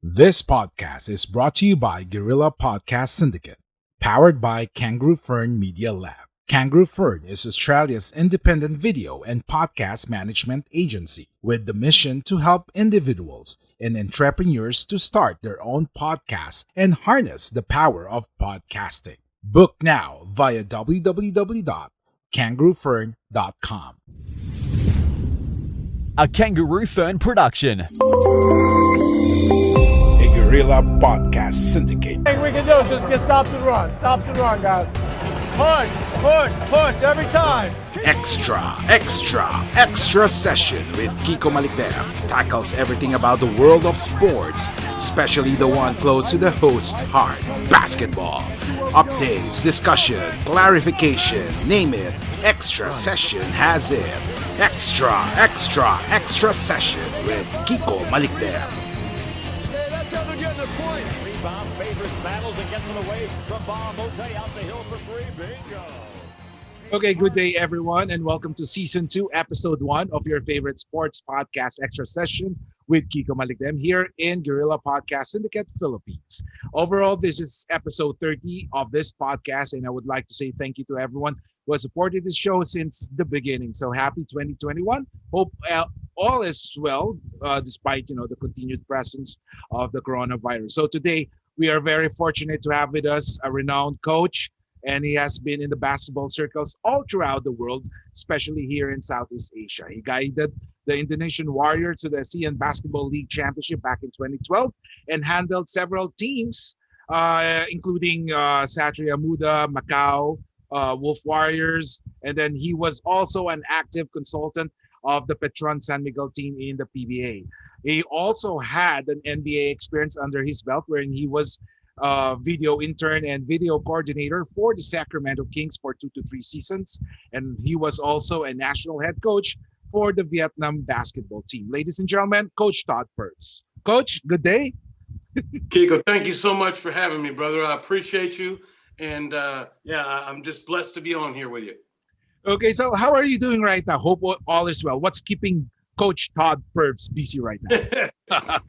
This podcast is brought to you by Guerrilla Podcast Syndicate, powered by Kangaroo Fern Media Lab. Kangaroo Fern is Australia's independent video and podcast management agency with the mission to help individuals and entrepreneurs to start their own podcasts and harness the power of podcasting. Book now via www.kangaroofern.com. A Kangaroo Fern production. A Guerrilla Podcast Syndicate. Thing we can do is just get stops and run. Stops and run, guys. Push, push, push every time. Extra session with Kiko Malikdem tackles everything about the world of sports, especially the one close to the host heart, basketball. Updates, discussion, clarification, name it. Extra session has it. Extra session with Kiko Malikdem. That's how they're getting their points. Rebound favors battles and gets it away from Bob Mote out the hill for free. Bingo. Okay, good day, everyone, and welcome to Season 2, Episode 1 of your favorite sports podcast extra session with Kiko Malikdem here in Guerrilla Podcast Syndicate, Philippines. Overall, this is Episode 30 of this podcast, and I would like to say thank you to everyone who has supported this show since the beginning. So happy 2021. Hope all is well, despite, the continued presence of the coronavirus. So today, we are very fortunate to have with us a renowned coach, and he has been in the basketball circles all throughout the world, especially here in Southeast Asia. He guided the Indonesian Warriors to the ASEAN Basketball League Championship back in 2012 and handled several teams, including Satria Muda, Macau, Wolf Warriors, and then he was also an active consultant of the Petron San Miguel team in the PBA. He also had an NBA experience under his belt, wherein he was video intern and video coordinator for the Sacramento Kings for 2 to 3 seasons. And he was also a national head coach for the Vietnam basketball team. Ladies and gentlemen, Coach Todd Purves. Coach, good day. Kiko, thank you so much for having me, brother. I appreciate you. And I'm just blessed to be on here with you. Okay, so how are you doing right now? Hope all is well. What's keeping Coach Todd Purves busy right now?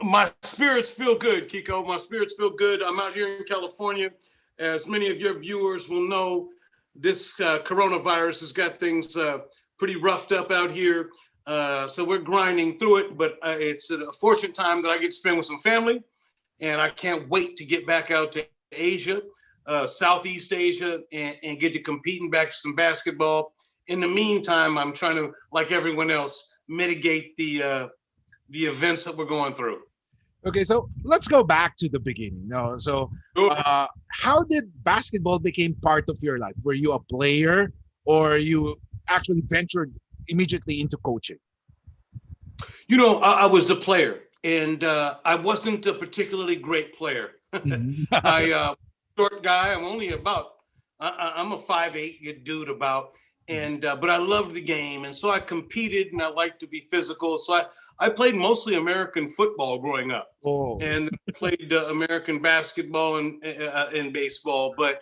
My spirits feel good, Kiko. My spirits feel good. I'm out here in California. As many of your viewers will know, this coronavirus has got things pretty roughed up out here. So we're grinding through it, but it's a fortunate time that I get to spend with some family. And I can't wait to get back out to Asia, Southeast Asia, and get to competing back to some basketball. In the meantime, I'm trying to, like everyone else, mitigate the events that we're going through. Okay, so let's go back to the beginning. How did basketball become part of your life? Were you a player, or you actually ventured immediately into coaching? I was a player, and I wasn't a particularly great player. I short guy. I'm only I'm a 5'8" dude about, but I loved the game, and so I competed, and I liked to be physical. So I played mostly American football growing up, and played American basketball and baseball. But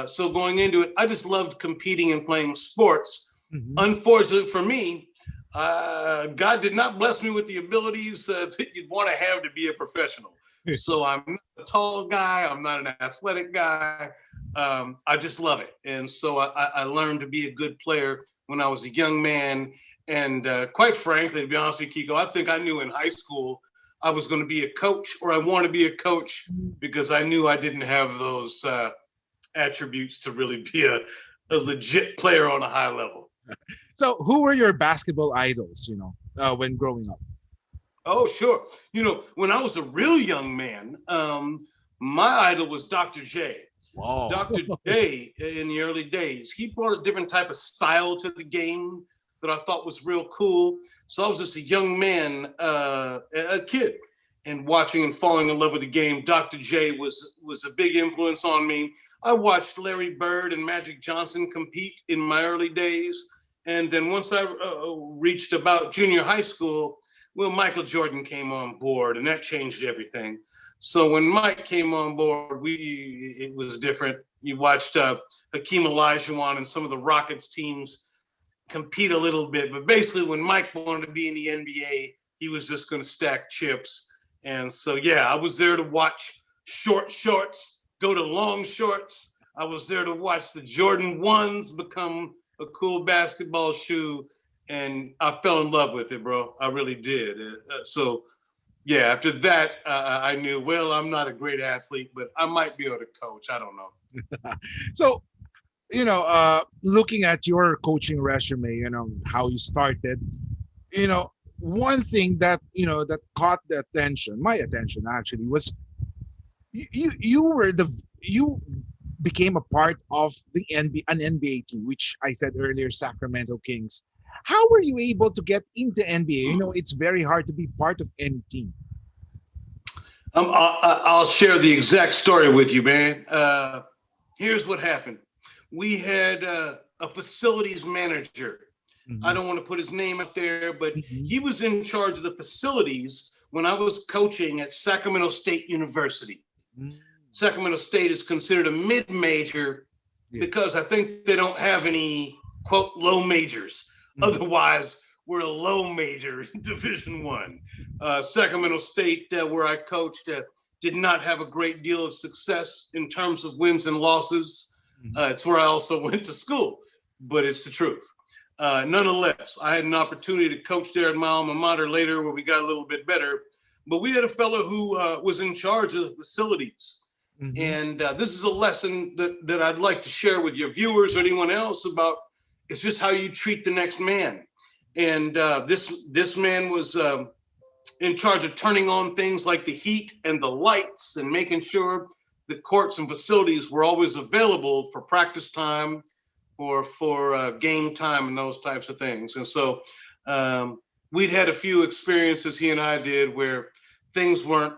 so going into it, I just loved competing and playing sports. Mm-hmm. Unfortunately for me, God did not bless me with the abilities that you'd want to have to be a professional. So I'm not a tall guy. I'm not an athletic guy. I just love it. And so I learned to be a good player when I was a young man. And quite frankly, to be honest with you, Kiko, I think I knew in high school I was going to be a coach, or I want to be a coach, because I knew I didn't have those attributes to really be a legit player on a high level. So who were your basketball idols, when growing up? Oh, sure. When I was a real young man, my idol was Dr. J. Wow. Dr. J, in the early days, he brought a different type of style to the game that I thought was real cool. So I was just a young man, a kid, and watching and falling in love with the game. Dr. J was a big influence on me. I watched Larry Bird and Magic Johnson compete in my early days. And then once I reached about junior high school, Michael Jordan came on board, and that changed everything. So when Mike came on board, it was different. You watched Hakeem Olajuwon and some of the Rockets teams compete a little bit, but basically when Mike wanted to be in the NBA, he was just going to stack chips. And so, yeah, I was there to watch short shorts go to long shorts. I was there to watch the Jordan 1s become a cool basketball shoe. And I fell in love with it, bro. I really did. So, yeah, after that, I knew, well, I'm not a great athlete, but I might be able to coach. I don't know. So, looking at your coaching resume, how you started, one thing that, that caught my attention actually was you became a part of an NBA team, which I said earlier, Sacramento Kings. How were you able to get into NBA? It's very hard to be part of any team. I'll share the exact story with you, man. Here's what happened. We had a facilities manager. Mm-hmm. I don't want to put his name up there, but he was in charge of the facilities when I was coaching at Sacramento State University. Mm-hmm. Sacramento State is considered a mid-major because I think they don't have any, quote, low majors. Mm-hmm. Otherwise, we're a low major in Division I. Sacramento State, where I coached, did not have a great deal of success in terms of wins and losses. It's where I also went to school, but it's the truth. Nonetheless, I had an opportunity to coach there at my alma mater later where we got a little bit better. But we had a fellow who was in charge of the facilities. Mm-hmm. And this is a lesson that I'd like to share with your viewers or anyone else about. It's just how you treat the next man. And this man was in charge of turning on things like the heat and the lights and making sure the courts and facilities were always available for practice time or for game time and those types of things. And so we'd had a few experiences, he and I did, where things weren't.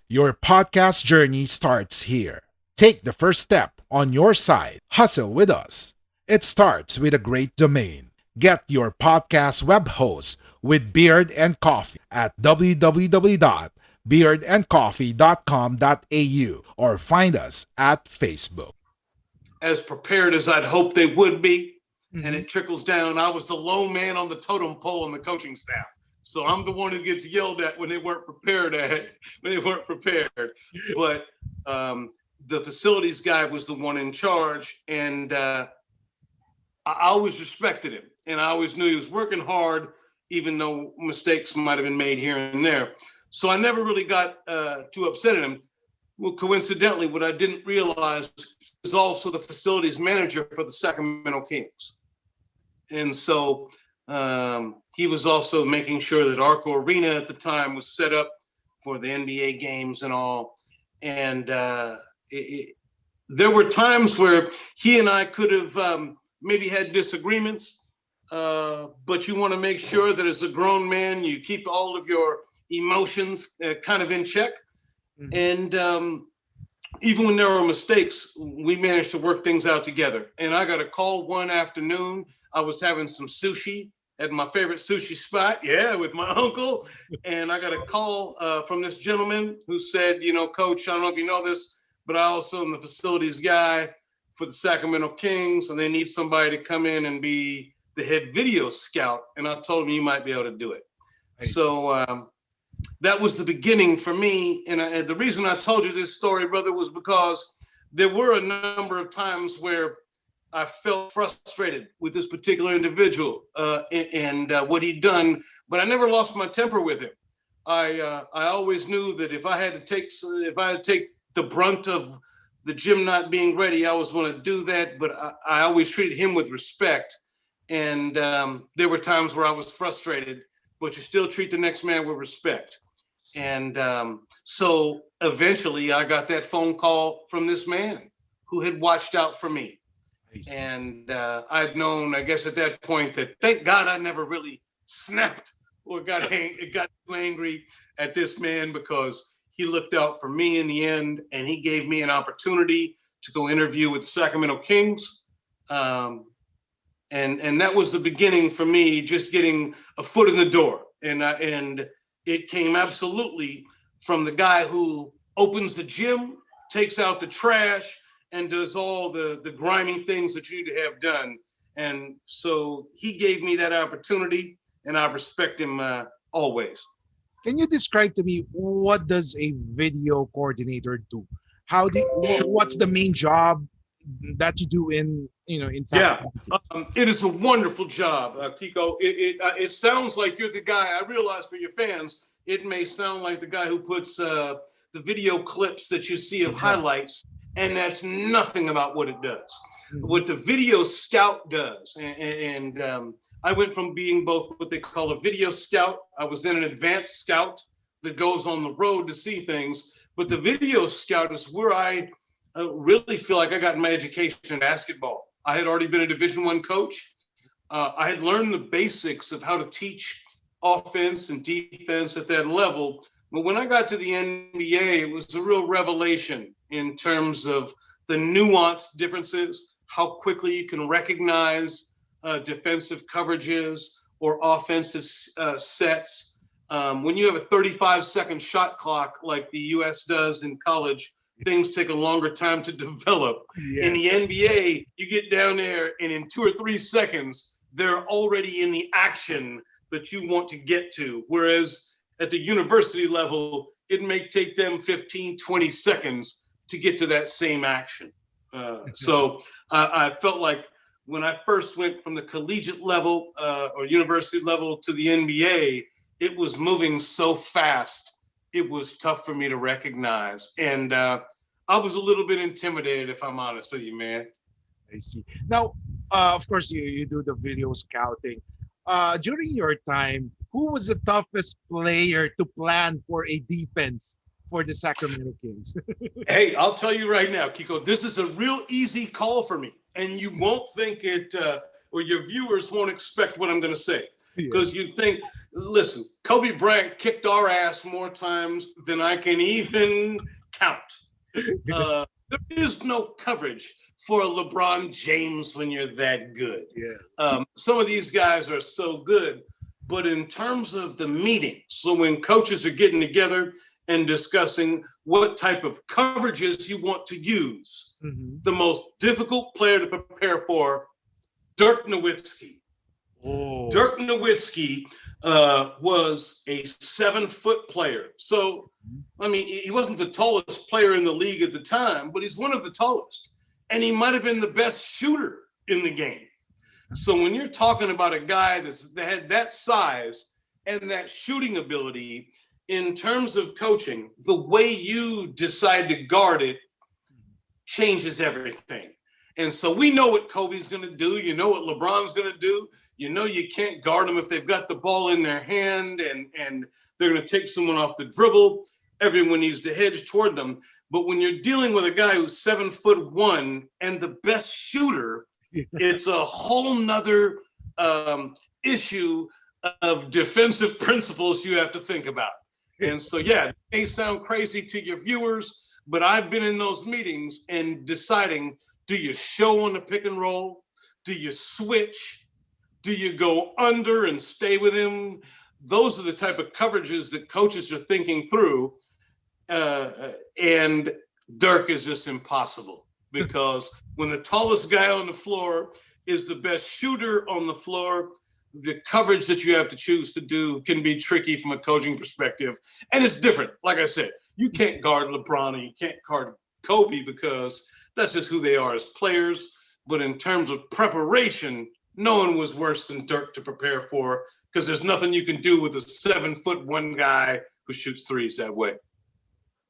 Your podcast journey starts here. Take the first step on your side. Hustle with us. It starts with a great domain. Get your podcast web host with Beard and Coffee at www.beardandcoffee.com.au or find us at Facebook. As prepared as I'd hoped they would be, and it trickles down. I was the low man on the totem pole on the coaching staff. So I'm the one who gets yelled at when they weren't prepared. But the facilities guy was the one in charge, and I always respected him, and I always knew he was working hard, even though mistakes might have been made here and there. So I never really got too upset at him. Well, coincidentally, what I didn't realize was also the facilities manager for the Sacramento Kings. And so he was also making sure that Arco Arena at the time was set up for the NBA games and all. And there were times where he and I could have maybe had disagreements, but you want to make sure that as a grown man, you keep all of your emotions kind of in check. Mm-hmm. And even when there were mistakes, we managed to work things out together. And I got a call one afternoon. I was having some sushi at my favorite sushi spot, with my uncle. And I got a call from this gentleman who said, Coach, I don't know if you know this, but I also am the facilities guy for the Sacramento Kings, and they need somebody to come in and be the head video scout. And I told him you might be able to do it. Nice. So that was the beginning for me. And the reason I told you this story, brother, was because there were a number of times where I felt frustrated with this particular individual and what he'd done, but I never lost my temper with him. I always knew that if I had to take the brunt of the gym not being ready, I was going to do that. But I always treated him with respect. And there were times where I was frustrated, but you still treat the next man with respect. And so eventually I got that phone call from this man who had watched out for me. And I'd known, I guess at that point, that thank God I never really snapped or got too angry at this man, because he looked out for me in the end, and he gave me an opportunity to go interview with the Sacramento Kings. And that was the beginning for me, just getting a foot in the door. And it came absolutely from the guy who opens the gym, takes out the trash, and does all the grimy things that you need to have done. And so he gave me that opportunity, and I respect him always. Can you describe to me what does a video coordinator do? What's the main job that you do inside? Yeah, it is a wonderful job, Kiko. It sounds like you're the guy. I realize for your fans, it may sound like the guy who puts the video clips that you see of highlights, and that's nothing about what it does. What the video scout does, and I went from being both what they call a video scout. I was then an advanced scout that goes on the road to see things. But the video scout is where I really feel like I got my education in basketball. I had already been a Division I coach. I had learned the basics of how to teach offense and defense at that level. But when I got to the NBA, it was a real revelation in terms of the nuanced differences, how quickly you can recognize defensive coverages or offensive sets. When you have a 35-second shot clock like the U.S. does in college, things take a longer time to develop. Yeah. In the NBA, you get down there, and in 2 or 3 seconds, they're already in the action that you want to get to. Whereas at the university level, it may take them 15, 20 seconds to get to that same action. So I felt like when I first went from the collegiate level or university level to the NBA, it was moving so fast, it was tough for me to recognize. And I was a little bit intimidated, if I'm honest with you, man. I see. Now, of course, you do the video scouting. During your time, who was the toughest player to plan for a defense for the Sacramento Kings? Hey, I'll tell you right now, Kiko, this is a real easy call for me. And you won't think it, or your viewers won't expect what I'm going to say. Because you think, listen, Kobe Bryant kicked our ass more times than I can even count. There is no coverage for LeBron James when you're that good. Yes. Some of these guys are so good, but in terms of the meeting, so when coaches are getting together and discussing what type of coverages you want to use, the most difficult player to prepare for, Dirk Nowitzki. Oh. Dirk Nowitzki was a 7-foot player. So, I mean, he wasn't the tallest player in the league at the time, but he's one of the tallest. And he might have been the best shooter in the game. So when you're talking about a guy that had that size and that shooting ability, in terms of coaching, the way you decide to guard it changes everything. And so we know what Kobe's going to do. You know what LeBron's going to do. You know you can't guard them if they've got the ball in their hand and they're going to take someone off the dribble. Everyone needs to hedge toward them. But when you're dealing with a guy who's 7'1" and the best shooter, it's a whole nother issue of defensive principles you have to think about. And so, yeah, it may sound crazy to your viewers, but I've been in those meetings and deciding, do you show on the pick and roll? Do you switch? Do you go under and stay with him? Those are the type of coverages that coaches are thinking through. And Dirk is just impossible because when the tallest guy on the floor is the best shooter on the floor, the coverage that you have to choose to do can be tricky from a coaching perspective. And it's different. Like I said, you can't guard LeBron or you can't guard Kobe because that's just who they are as players. But in terms of preparation, no one was worse than Dirk to prepare for because there's nothing you can do with a 7'1" guy who shoots threes that way.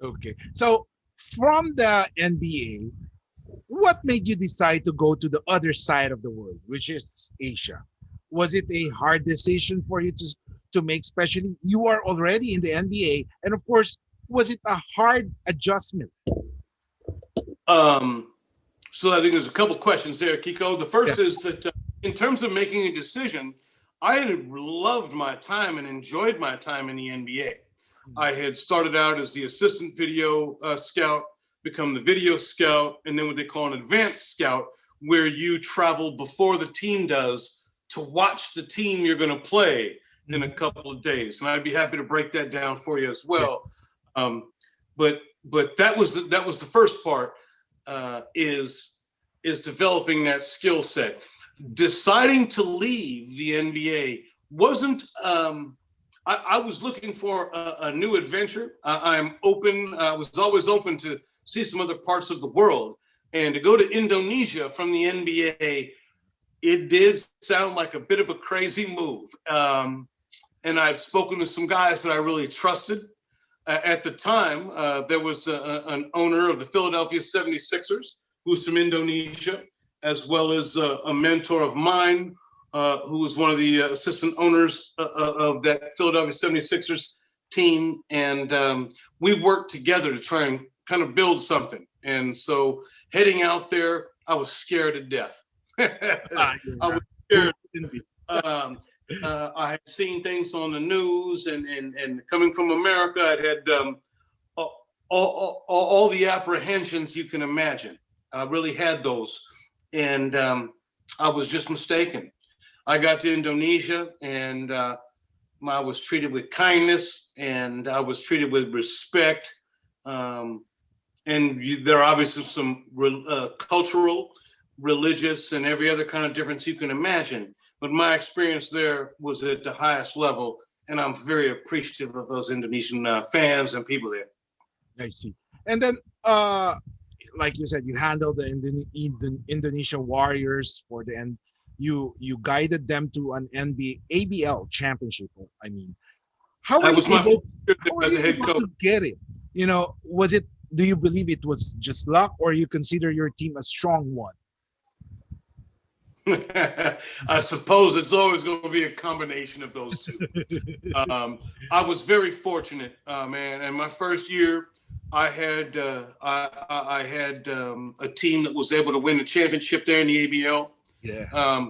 Okay. So from the NBA, what made you decide to go to the other side of the world, which is Asia? Was it a hard decision for you to make, especially you are already in the NBA? And of course, was it a hard adjustment? So I think there's a couple questions there, Kiko. The first is that in terms of making a decision, I had loved my time and enjoyed my time in the NBA. I had started out as the assistant video scout, become the video scout, and then what they call an advanced scout, where you travel before the team does to watch the team you're going to play in a couple of days. And I'd be happy to break that down for you as well. But that was the first part, is developing that skill set. Deciding to leave the NBA wasn't I was looking for a new adventure. I'm open. I was always open to see some other parts of the world. And to go to Indonesia from the NBA, it did sound like a bit of a crazy move. And I've spoken to some guys that I really trusted. At the time, there was an owner of the Philadelphia 76ers who's from Indonesia, as well as a mentor of mine who was one of the assistant owners of that Philadelphia 76ers team. And we worked together to try and kind of build something. And so heading out there, I was scared to death. I was scared. I had seen things on the news, and coming from America, I had all the apprehensions you can imagine. I really had those, and I was just mistaken. I got to Indonesia, and I was treated with kindness, and I was treated with respect. And there are obviously some cultural, religious, and every other kind of difference you can imagine. But my experience there was at the highest level, and I'm very appreciative of those Indonesian fans and people there. I see. And then, like you said, you handled the Indonesia Warriors for the end. You guided them to an ABL championship. I mean, how were you able to get it? You know, was it? Do you believe it was just luck, or you consider your team a strong one? I suppose it's always going to be a combination of those two. I was very fortunate, man. And my first year, I had a team that was able to win the championship there in the ABL. Yeah.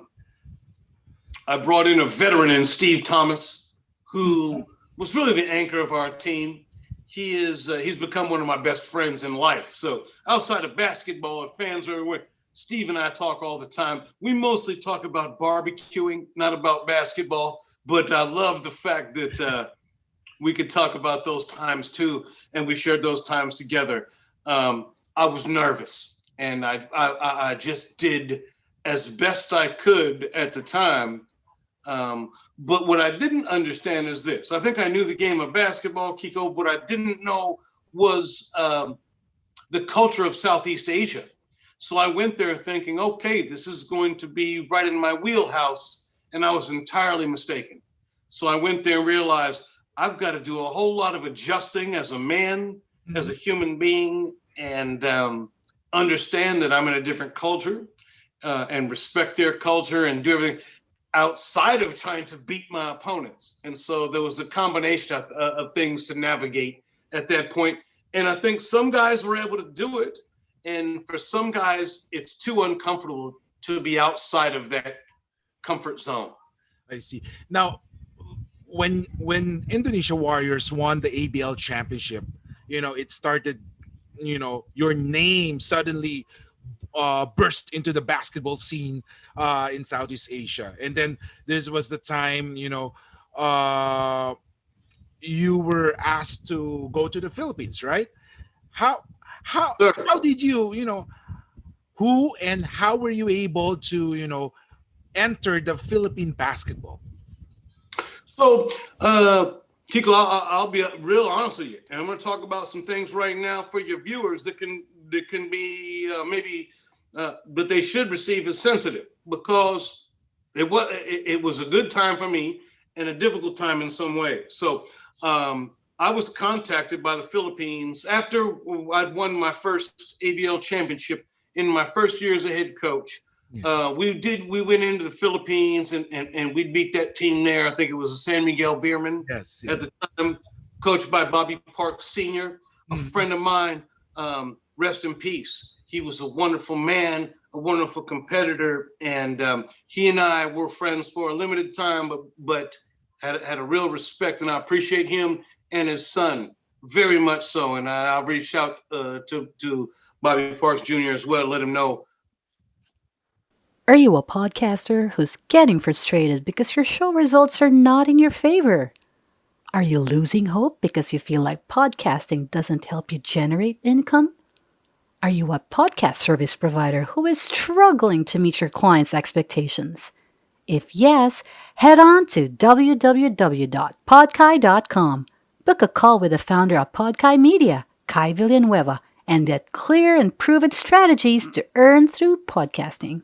I brought in a veteran in Steve Thomas, who was really the anchor of our team. He's become one of my best friends in life. So outside of basketball, and fans are everywhere, Steve and I talk all the time. We mostly talk about barbecuing, not about basketball, but I love the fact that we could talk about those times too, and we shared those times together. I was nervous, and I just did as best I could at the time. But what I didn't understand is this. I think I knew the game of basketball, Kiko. What I didn't know was the culture of Southeast Asia. So I went there thinking, okay, this is going to be right in my wheelhouse, and I was entirely mistaken. So I went there and realized I've got to do a whole lot of adjusting as a man, as a human being, and understand that I'm in a different culture and respect their culture and do everything outside of trying to beat my opponents. And so there was a combination of things to navigate at that point. And I think some guys were able to do it. And for some guys, it's too uncomfortable to be outside of that comfort zone. I see. Now, when Indonesia Warriors won the ABL championship, you know, it started, you know, your name suddenly burst into the basketball scene in Southeast Asia. And then this was the time, you know, you were asked to go to the Philippines, right? How did you, you know, who and how were you able to, you know, enter the Philippine basketball? So, Kiko, I'll be real honest with you, and I'm going to talk about some things right now for your viewers that can be maybe, but they should receive as sensitive, because it was a good time for me and a difficult time in some ways. So, I was contacted by the Philippines after I'd won my first ABL championship in my first year as a head coach. Yeah. We went into the Philippines and we beat that team there. I think it was San Miguel Beerman at the time, coached by Bobby Parks Sr., a friend of mine, rest in peace. He was a wonderful man, a wonderful competitor, and he and I were friends for a limited time, but had a real respect, and I appreciate him and his son very much so. And I'll reach out to Bobby Parks Jr. as well, let him know. Are you a podcaster who's getting frustrated because your show results are not in your favor? Are you losing hope because you feel like podcasting doesn't help you generate income? Are you a podcast service provider who is struggling to meet your clients' expectations? If yes, head on to www.podkai.com. Book a call with the founder of Podkai Media, Kai Villanueva, and get clear and proven strategies to earn through podcasting.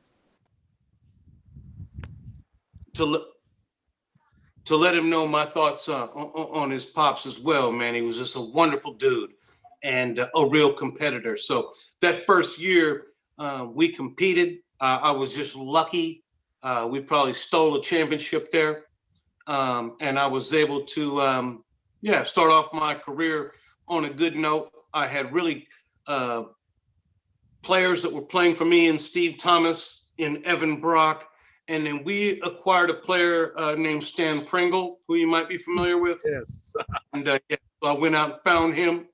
To let him know my thoughts on his pops as well, man. He was just a wonderful dude and a real competitor. So that first year we competed. I was just lucky. We probably stole a championship there. And I was able to, start off my career on a good note. I had really players that were playing for me in Steve Thomas, in Evan Brock. And then we acquired a player named Stan Pringle, who you might be familiar with. Yes. And so I went out and found him.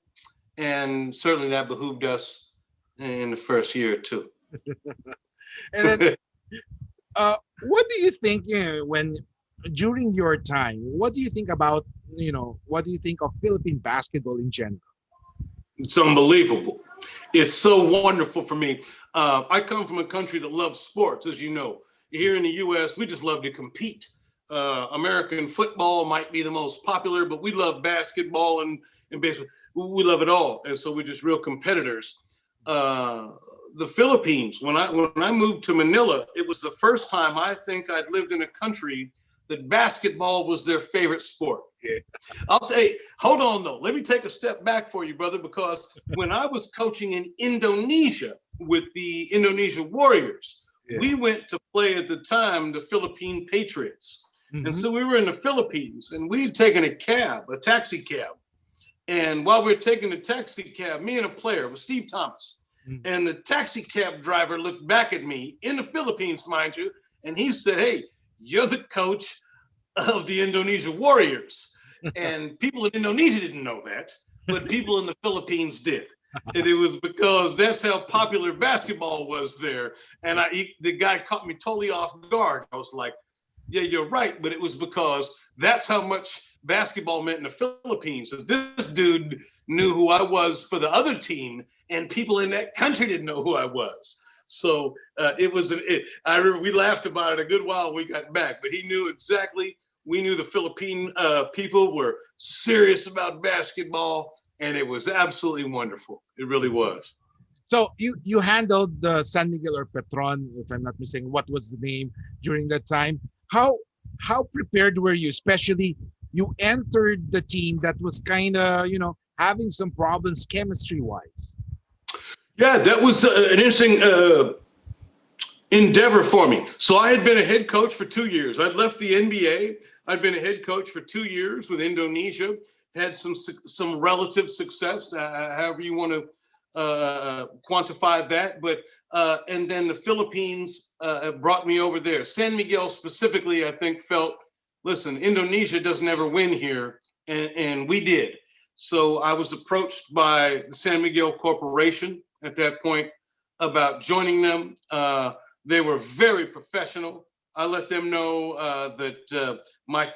And certainly that behooved us in the first year or two. And then, what do you think during your time? What do you think about what do you think of Philippine basketball in general? It's unbelievable. It's so wonderful for me. I come from a country that loves sports, as you know. Here in the U.S., we just love to compete. American football might be the most popular, but we love basketball and baseball. We love it all, and so we're just real competitors. The Philippines, when I moved to Manila, it was the first time I think I'd lived in a country that basketball was their favorite sport. Yeah. I'll tell you, hold on though. Let me take a step back for you, brother, because when I was coaching in Indonesia with the Indonesia Warriors, we went to play at the time the Philippine Patriots. Mm-hmm. And so we were in the Philippines and we'd taken a taxi cab. And while we were taking the taxi cab, me and a player was Steve Thomas. Mm-hmm. And the taxi cab driver looked back at me in the Philippines, mind you, and he said, "Hey, you're the coach of the Indonesia Warriors." And people in Indonesia didn't know that, but people in the Philippines did. And it was because that's how popular basketball was there. And the guy caught me totally off guard. I was like, yeah, you're right. But it was because that's how much basketball meant in the Philippines. So this dude knew who I was for the other team, and people in that country didn't know who I was. So I remember we laughed about it a good while when we got back, but he knew exactly. We knew the Philippine people were serious about basketball, and it was absolutely wonderful. It really was. So you handled the San Miguel or Petron, if I'm not mistaken. What was the name during that time? How prepared were you? Especially you entered the team that was kind of having some problems chemistry wise. Yeah, that was an interesting endeavor for me. So I had been a head coach for 2 years. I'd left the NBA. I'd been a head coach for 2 years with Indonesia. Had some relative success, however you want to quantify that. But and then the Philippines brought me over there. San Miguel specifically, I think, felt, listen, Indonesia doesn't ever win here, and we did. So I was approached by the San Miguel Corporation at that point about joining them. They were very professional. I let them know that I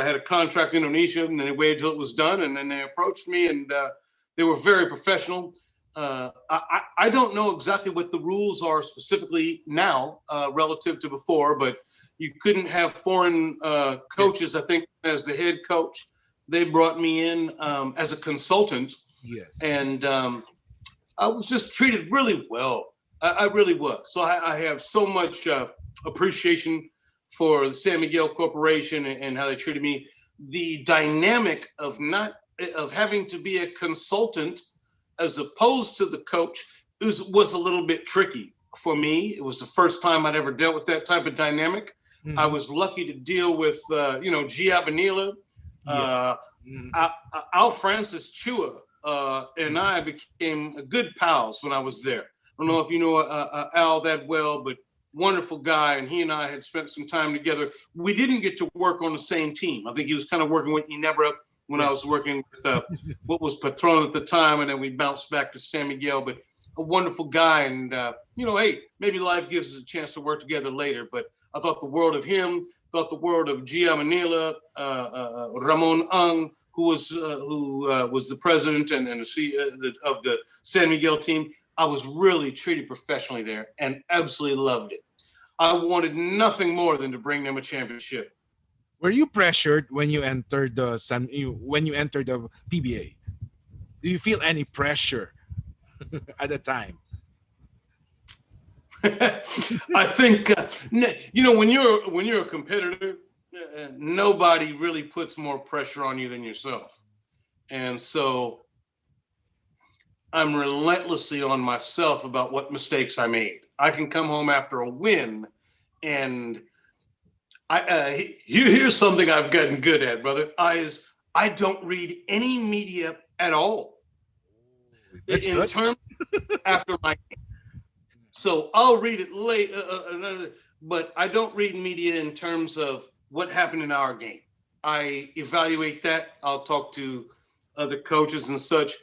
had a contract in Indonesia, and they waited till it was done, and then they approached me, and they were very professional. I don't know exactly what the rules are specifically now relative to before, but you couldn't have foreign coaches, I think, as the head coach. They brought me in as a consultant. Yes. And I was just treated really well. I really was. So I have so much appreciation for the San Miguel Corporation and how they treated me. The dynamic of having to be a consultant as opposed to the coach was a little bit tricky for me. It was the first time I'd ever dealt with that type of dynamic. Mm-hmm. I was lucky to deal with, Gia Vanilla, Al Francis Chua, and I became good pals when I was there. I don't know if you know Al that well, but wonderful guy, and he and I had spent some time together. We didn't get to work on the same team. I think he was kind of working with Ginebra when I was working with what was Petron at the time, and then we bounced back to San Miguel. But a wonderful guy, and hey, maybe life gives us a chance to work together later. But I thought the world of him, thought the world of Gia Manila, Ramon Ang, who was the president and the CEO of the San Miguel team. I was really treated professionally there and absolutely loved it. I wanted nothing more than to bring them a championship. Were you pressured when you entered the PBA? Do you feel any pressure at the time? I think when you're a competitor, nobody really puts more pressure on you than yourself, and so I'm relentlessly on myself about what mistakes I made. I can come home after a win, and here's something I've gotten good at, brother. I don't read any media at all. That's in good. terms after my game. So I'll read it late, but I don't read media in terms of what happened in our game. I evaluate that. I'll talk to other coaches and such,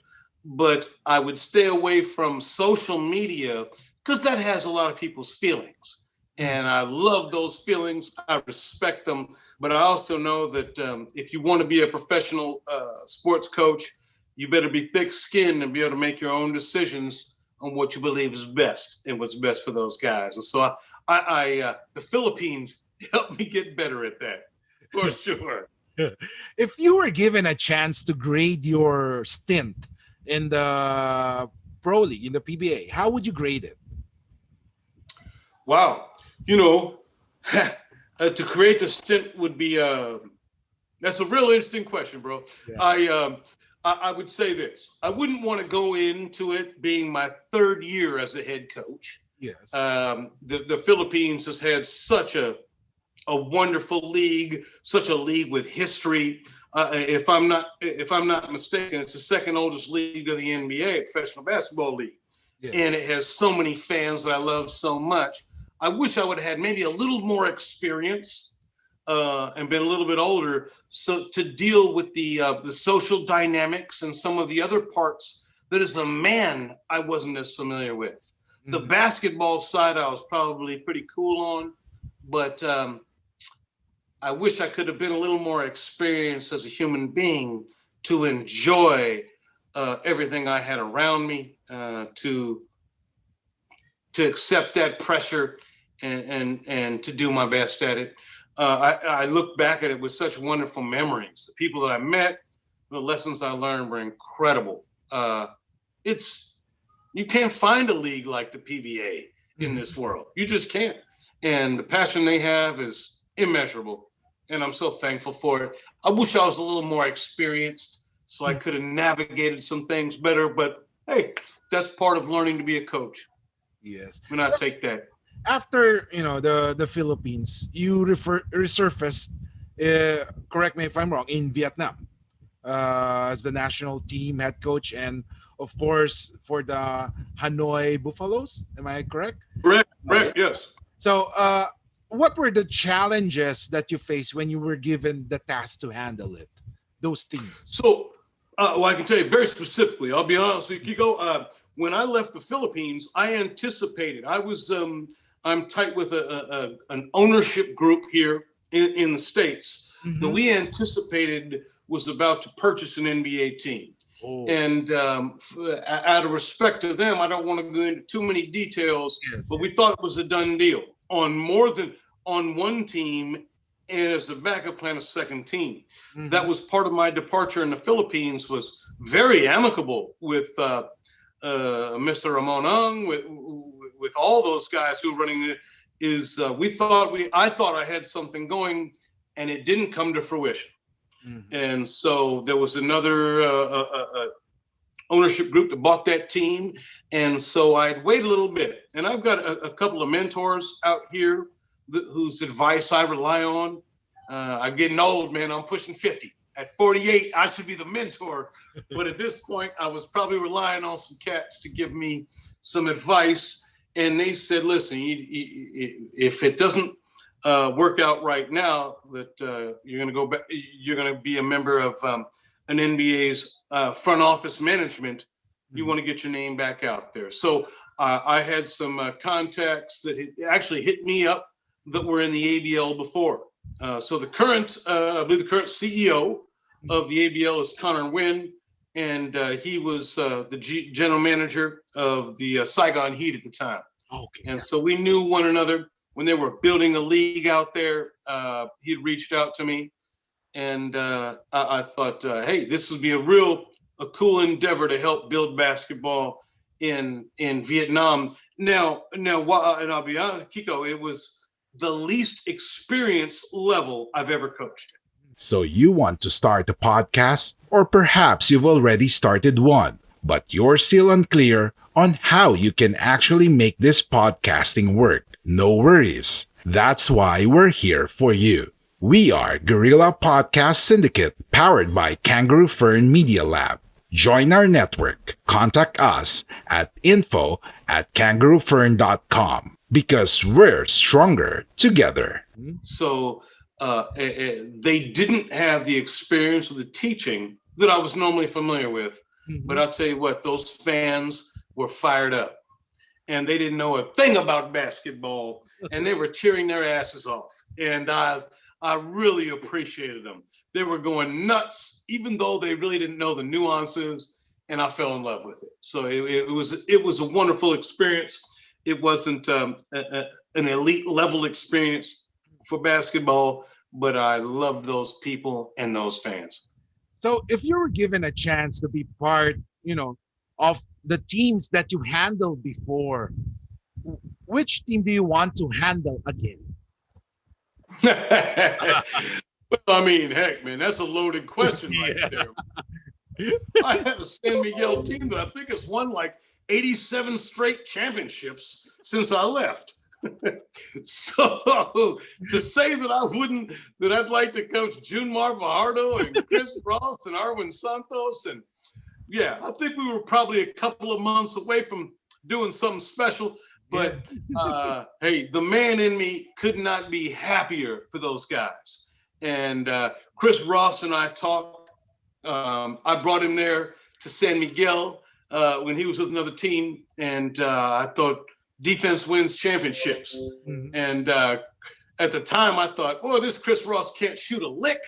but I would stay away from social media because that has a lot of people's feelings. And I love those feelings. I respect them. But I also know that if you want to be a professional sports coach, you better be thick-skinned and be able to make your own decisions on what you believe is best and what's best for those guys. And so the Philippines helped me get better at that, for sure. If you were given a chance to grade your stint in the Pro League, in the PBA, how would you grade it? Wow. To create a stint would be that's a real interesting question, bro. Yeah. I would say this. I wouldn't want to go into it being my third year as a head coach. Yes. The Philippines has had such a wonderful league, such a league with history. If I'm not mistaken, it's the second oldest league of the NBA, Professional Basketball League. Yeah. And it has so many fans that I love so much. I wish I would have had maybe a little more experience and been a little bit older, so to deal with the social dynamics and some of the other parts that as a man I wasn't as familiar with. Mm-hmm. The basketball side I was probably pretty cool on, but I wish I could have been a little more experienced as a human being to enjoy everything I had around me, to accept that pressure and to do my best at it. I look back at it with such wonderful memories. The people that I met, the lessons I learned were incredible. You can't find a league like the PBA in this world. You just can't. And the passion they have is immeasurable. And I'm so thankful for it. I wish I was a little more experienced so I could have navigated some things better. But hey, that's part of learning to be a coach. Yes. And I take that. After the Philippines, you resurfaced, correct me if I'm wrong, in Vietnam as the national team head coach, and of course for the Hanoi Buffaloes. Am I correct? Correct. Yes. So what were the challenges that you faced when you were given the task to handle it, those teams? So I can tell you very specifically. I'll be honest with you, Kiko. When I left the Philippines, I anticipated. I'm tight with an ownership group here in the States that we anticipated was about to purchase an NBA team. Oh. And out of respect to them, I don't want to go into too many details, but we thought it was a done deal on one team and as a backup plan, a second team. Mm-hmm. That was part of my departure in the Philippines, was very amicable with Mr. Ramon Ang, with all those guys who were running it. I thought I had something going, and it didn't come to fruition. Mm-hmm. And so there was another ownership group that bought that team, and so I'd wait a little bit. And I've got a couple of mentors out here whose advice I rely on. I'm getting old, man. I'm pushing 50. At 48, I should be the mentor. But at this point, I was probably relying on some cats to give me some advice. And they said, listen, if it doesn't work out right now, that you're going to go back, you're going to be a member of an NBA's front office management. You want to get your name back out there. So I had some contacts that actually hit me up that were in the ABL before. So the current, I believe the current CEO of the ABL is Connor Wynn, and he was the general manager of the Saigon Heat at the time. Okay. And so we knew one another. when they were building a league out there, he'd reached out to me, and I thought, hey, this would be a cool endeavor to help build basketball in Vietnam. Now, and I'll be honest, Kiko, it was the least experience level I've ever coached. So you want to start a podcast, or perhaps you've already started one, but you're still unclear on how you can actually make this podcasting work. No worries. That's why we're here for you. We are Guerrilla Podcast Syndicate, powered by Kangaroo Fern Media Lab. Join our network. Contact us at info@kangaroofern.com, because we're stronger together. So they didn't have the experience of the teaching that I was normally familiar with. But I'll tell you what, those fans were fired up, and they didn't know a thing about basketball, and they were cheering their asses off. And I really appreciated them. They were going nuts, even though they really didn't know the nuances, and I fell in love with it. So it was a wonderful experience. It wasn't an elite level experience for basketball, but I loved those people and those fans. So if you were given a chance to be part, of the teams that you handled before, which team do you want to handle again? Well, I mean, heck, man, that's a loaded question right there. I have a San Miguel team that I think has won like 87 straight championships since I left. So to say that I'd like to coach Junmar Fajardo and Chris Ross and Arwin Santos, and yeah, I think we were probably a couple of months away from doing something special. But hey, the man in me could not be happier for those guys. And Chris Ross and I talked. I brought him there to San Miguel when he was with another team, and I thought defense wins championships. And at the time, I thought, oh, this Chris Ross can't shoot a lick,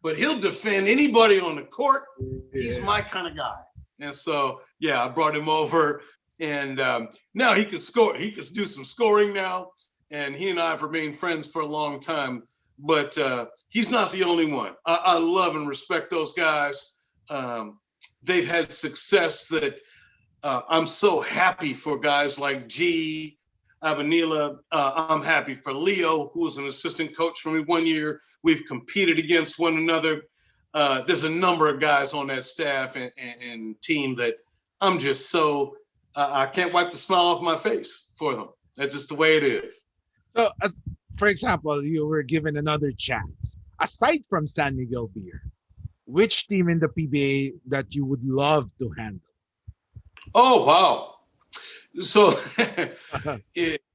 but he'll defend anybody on the court. He's my kind of guy. And so, yeah, I brought him over, and now he can score. He can do some scoring now, and he and I have remained friends for a long time. But he's not the only one. I love and respect those guys. They've had success that I'm so happy for guys like G, Abanila. I'm happy for Leo, who was an assistant coach for me 1 year. We've competed against one another. There's a number of guys on that staff and team that I'm just so, I can't wipe the smile off my face for them. That's just the way it is. So, for example, you were given another chance. Aside from San Miguel Beer, which team in the PBA that you would love to handle? Oh, wow. So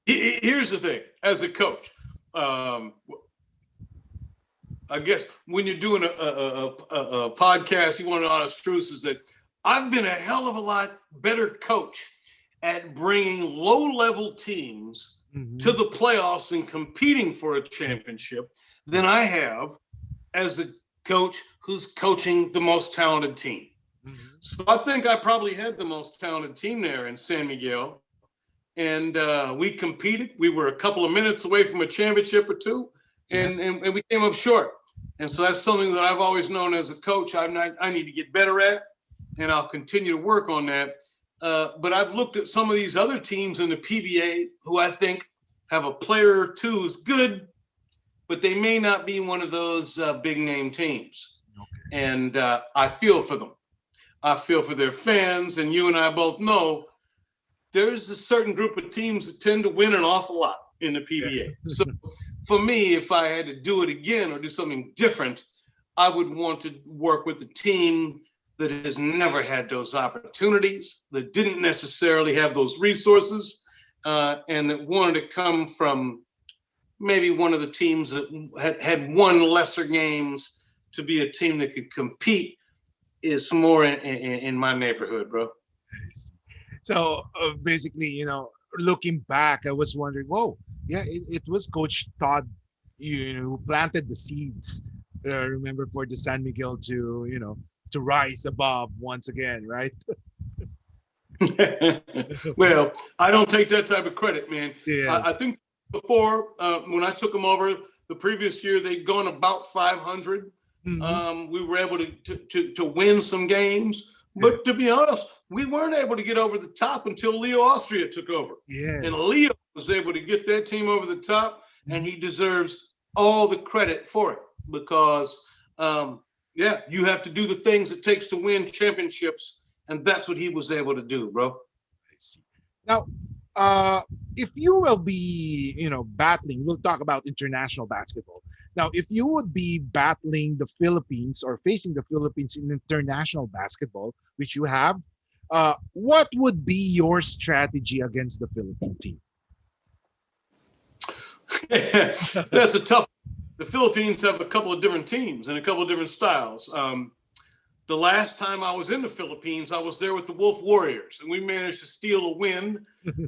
here's the thing. As a coach, I guess when you're doing a podcast, you want an honest truth is that I've been a hell of a lot better coach at bringing low-level teams to the playoffs and competing for a championship than I have as a coach who's coaching the most talented team. So I think I probably had the most talented team there in San Miguel. And we competed. We were a couple of minutes away from a championship or two, and we came up short. And so that's something that I've always known as a coach I need to get better at, and I'll continue to work on that. But I've looked at some of these other teams in the PBA who I think have a player or two who's good, but they may not be one of those big name teams. And I feel for them. I feel for their fans, and you and I both know there's a certain group of teams that tend to win an awful lot in the PBA. So for me, if I had to do it again or do something different, I would want to work with a team that has never had those opportunities, that didn't necessarily have those resources, and that wanted to come from maybe one of the teams that had won lesser games to be a team that could compete is more in my neighborhood, bro. So basically, looking back, I was wondering, it was Coach Todd, who planted the seeds. Remember, for the San Miguel to rise above once again, right? Well, I don't take that type of credit, man. Yeah. I think before, when I took them over the previous year, they'd gone about 500. We were able to win some games, but to be honest, we weren't able to get over the top until Leo Austria took over. Yeah. And Leo was able to get that team over the top, and he deserves all the credit for it because, you have to do the things it takes to win championships, and that's what he was able to do, bro. I see. Now, if you will be, battling, we'll talk about international basketball. Now, if you would be battling the Philippines or facing the Philippines in international basketball, which you have, what would be your strategy against the Philippine team? That's a tough. The Philippines have a couple of different teams and a couple of different styles. The last time I was in the Philippines, I was there with the Wolf Warriors, and we managed to steal a win.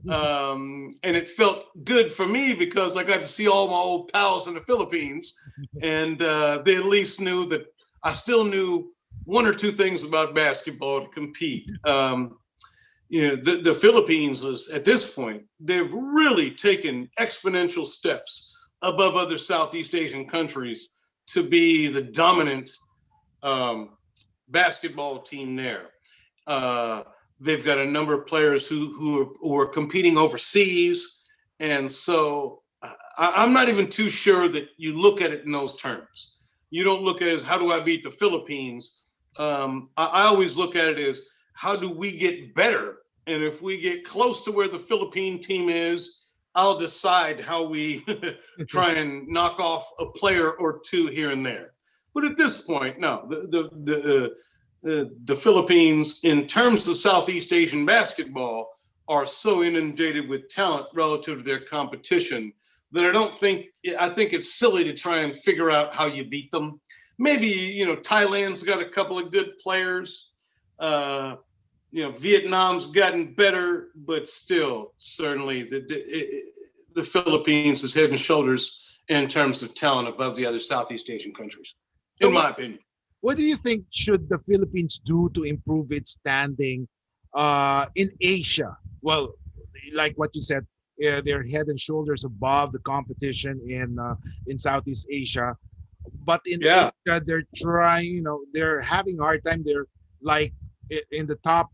And it felt good for me because I got to see all my old pals in the Philippines, and they at least knew that I still knew one or two things about basketball to compete. The Philippines was, at this point, they've really taken exponential steps above other Southeast Asian countries to be the dominant basketball team there. They've got a number of players who are competing overseas. And so I'm not even too sure that you look at it in those terms. You don't look at it as how do I beat the Philippines? I always look at it as how do we get better? And if we get close to where the Philippine team is, I'll decide how we try and knock off a player or two here and there. But at this point, no, the Philippines, in terms of Southeast Asian basketball, are so inundated with talent relative to their competition that I think it's silly to try and figure out how you beat them. Maybe, Thailand's got a couple of good players. Vietnam's gotten better, but still, certainly the Philippines is head and shoulders in terms of talent above the other Southeast Asian countries, in my opinion. What do you think should the Philippines do to improve its standing in Asia? Well, like what you said, they're head and shoulders above the competition in Southeast Asia. But in Asia, they're trying, they're having a hard time. They're like in the top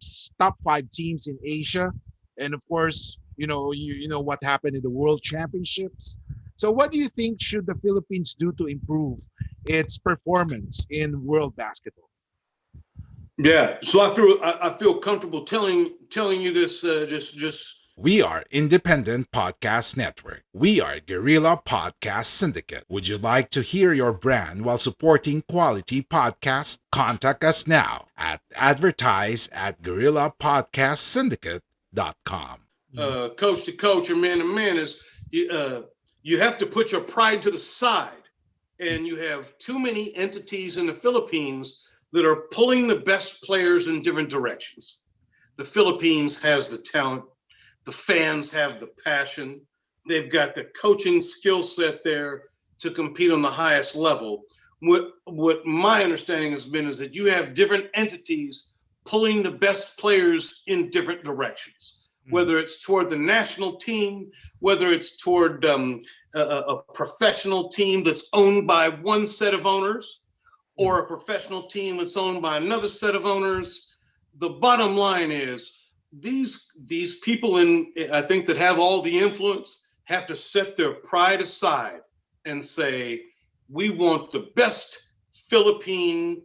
5 teams in Asia. And of course, you know what happened in the World Championships. So what do you think should the Philippines do to improve its performance in world basketball? Yeah, so I feel comfortable telling you this. Just We are Independent Podcast Network. We are Guerrilla Podcast Syndicate. Would you like to hear your brand while supporting quality podcasts? Contact us now at advertise@guerrillapodcastsyndicate.com. Coach to coach or man to man is you have to put your pride to the side, and you have too many entities in the Philippines that are pulling the best players in different directions. The Philippines has the talent. The fans have the passion. They've got the coaching skill set there to compete on the highest level. What my understanding has been is that you have different entities pulling the best players in different directions, whether it's toward the national team, whether it's toward a professional team that's owned by one set of owners, or a professional team that's owned by another set of owners. The bottom line is these people I think that have all the influence have to set their pride aside and say, we want the best Philippine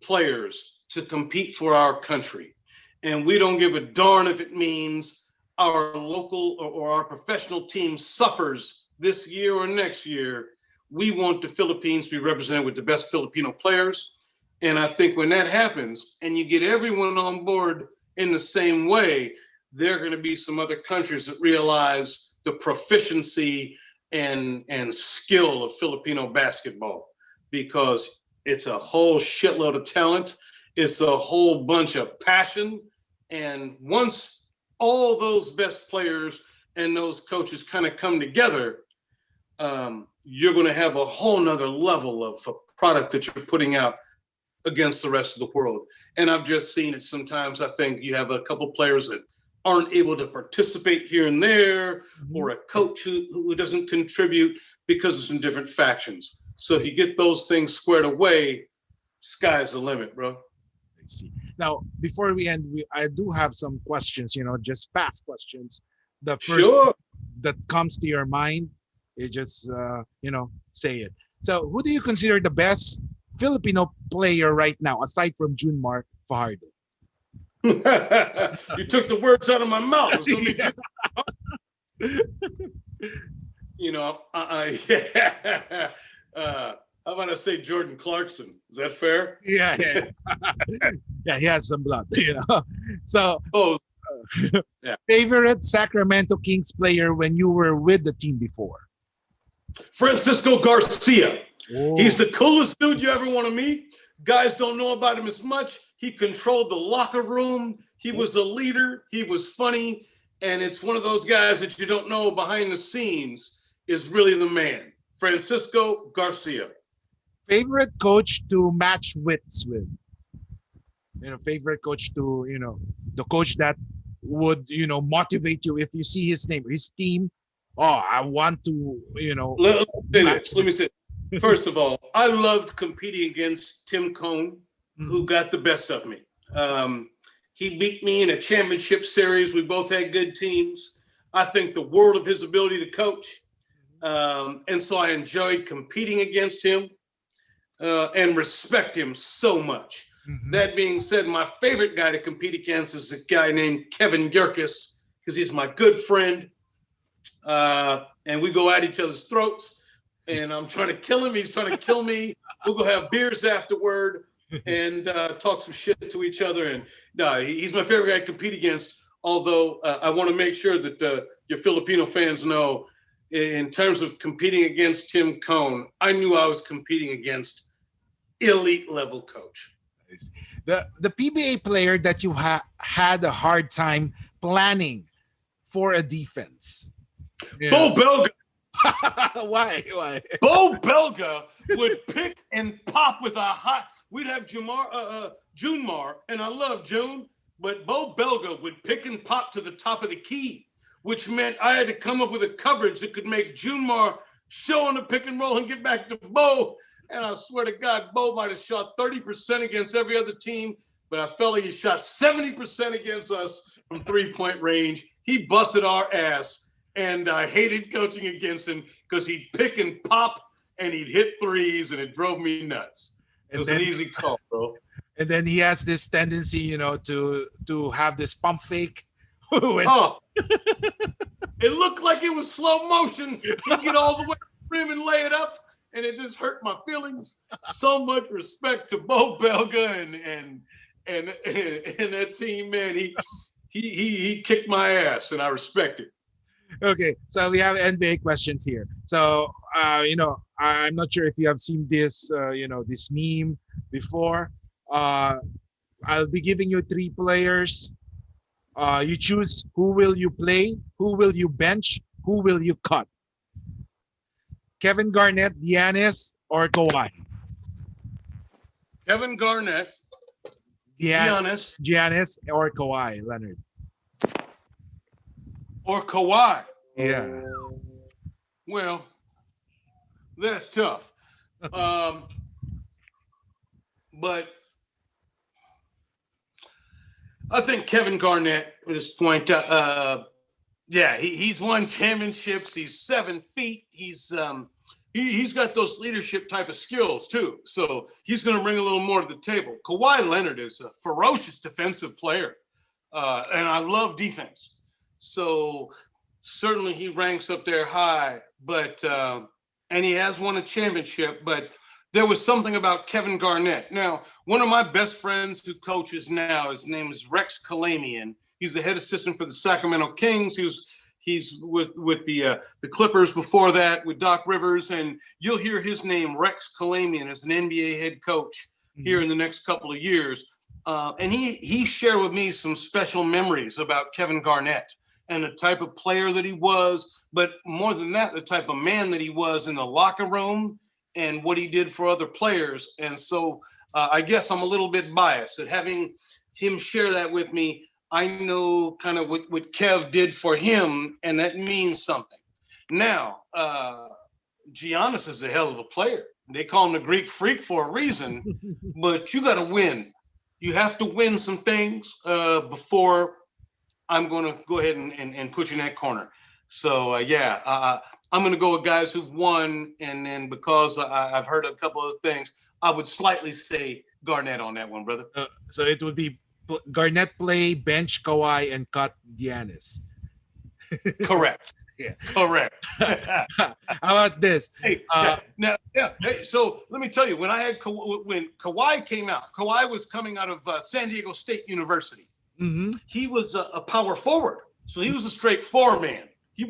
players to compete for our country. And we don't give a darn if it means our local or our professional team suffers this year or next year. We want the Philippines to be represented with the best Filipino players. And I think when that happens and you get everyone on board in the same way, there are going to be some other countries that realize the proficiency and skill of Filipino basketball, because it's a whole shitload of talent. It's a whole bunch of passion. And once all those best players and those coaches kind of come together, you're going to have a whole nother level of product that you're putting out against the rest of the world. And I've just seen it sometimes. I think you have a couple players that aren't able to participate here and there, or a coach who doesn't contribute because it's in different factions. So if you get those things squared away, sky's the limit, bro. I see. Now, before we end, I do have some questions, just fast questions. The first that comes to your mind, you just, say it. So who do you consider the best Filipino player right now, aside from Junmar Fajardo? You took the words out of my mouth. How about I say Jordan Clarkson? Is that fair? Yeah. Yeah, he has some blood, So, favorite Sacramento Kings player when you were with the team before? Francisco Garcia. Oh. He's the coolest dude you ever want to meet. Guys don't know about him as much. He controlled the locker room. He was a leader. He was funny. And it's one of those guys that you don't know behind the scenes is really the man. Francisco Garcia. Favorite coach to match wits with? Favorite coach to, the coach that would, motivate you if you see his name, his team. Oh, I want to, Let me say, first of all, I loved competing against Tim Cone, who got the best of me. He beat me in a championship series. We both had good teams. I think the world of his ability to coach. And so I enjoyed competing against him and respect him so much. That being said, my favorite guy to compete against is a guy named Kevin Yerkes, because he's my good friend. And we go at each other's throats. And I'm trying to kill him. He's trying to kill me. We'll go have beers afterward and talk some shit to each other. And he's my favorite guy to compete against. Although I want to make sure that your Filipino fans know, in terms of competing against Tim Cone, I knew I was competing against elite level coach. The PBA player that you had a hard time planning for a defense. Bo Belga. Why? Bo Belga would pick and pop with a hot. We'd have Junmar, and I love June, but Bo Belga would pick and pop to the top of the key, which meant I had to come up with a coverage that could make Junmar show on the pick and roll and get back to Bo. And I swear to God, Bo might have shot 30% against every other team, but I felt like he shot 70% against us from three-point range. He busted our ass, and I hated coaching against him because he'd pick and pop, and he'd hit threes, and it drove me nuts. It was an easy call, bro. And then he has this tendency, to have this pump fake. It looked like it was slow motion. He'd get all the way to the rim and lay it up, and it just hurt my feelings. So much respect to Bo Belga and that team, man. He kicked my ass, and I respect it. Okay, so we have NBA questions here. So, I'm not sure if you have seen this, this meme before. I'll be giving you 3 players. You choose who will you play, who will you bench, who will you cut. Kevin Garnett, Giannis, or Kawhi? Kevin Garnett, Giannis, or Kawhi Leonard? Or Kawhi. Yeah. Well, that's tough. But I think Kevin Garnett at this point, he's won championships. He's 7 feet. He's got those leadership type of skills too. So he's going to bring a little more to the table. Kawhi Leonard is a ferocious defensive player, and I love defense. So certainly he ranks up there high. But and he has won a championship. But there was something about Kevin Garnett. Now, one of my best friends who coaches now, his name is Rex Kalamian. He's the head assistant for the Sacramento Kings. He's with the Clippers before that with Doc Rivers, and you'll hear his name, Rex Kalamian, as an NBA head coach here in the next couple of years. And he shared with me some special memories about Kevin Garnett and the type of player that he was, but more than that, the type of man that he was in the locker room and what he did for other players. And so I guess I'm a little bit biased at having him share that with me. I know kind of what Kev did for him, and that means something. Now, Giannis is a hell of a player. They call him the Greek Freak for a reason, but you got to win. You have to win some things before I'm going to go ahead and put you in that corner. So, I'm going to go with guys who've won, and then because I've heard a couple of things, I would slightly say Garnett on that one, brother. So it would be Garnett play, bench Kawhi, and cut Giannis. Correct. Yeah. Correct. How about this? Hey, Hey, so let me tell you, when Kawhi came out, Kawhi was coming out of San Diego State University. Mm-hmm. He was a power forward, so he was a straight four-man. He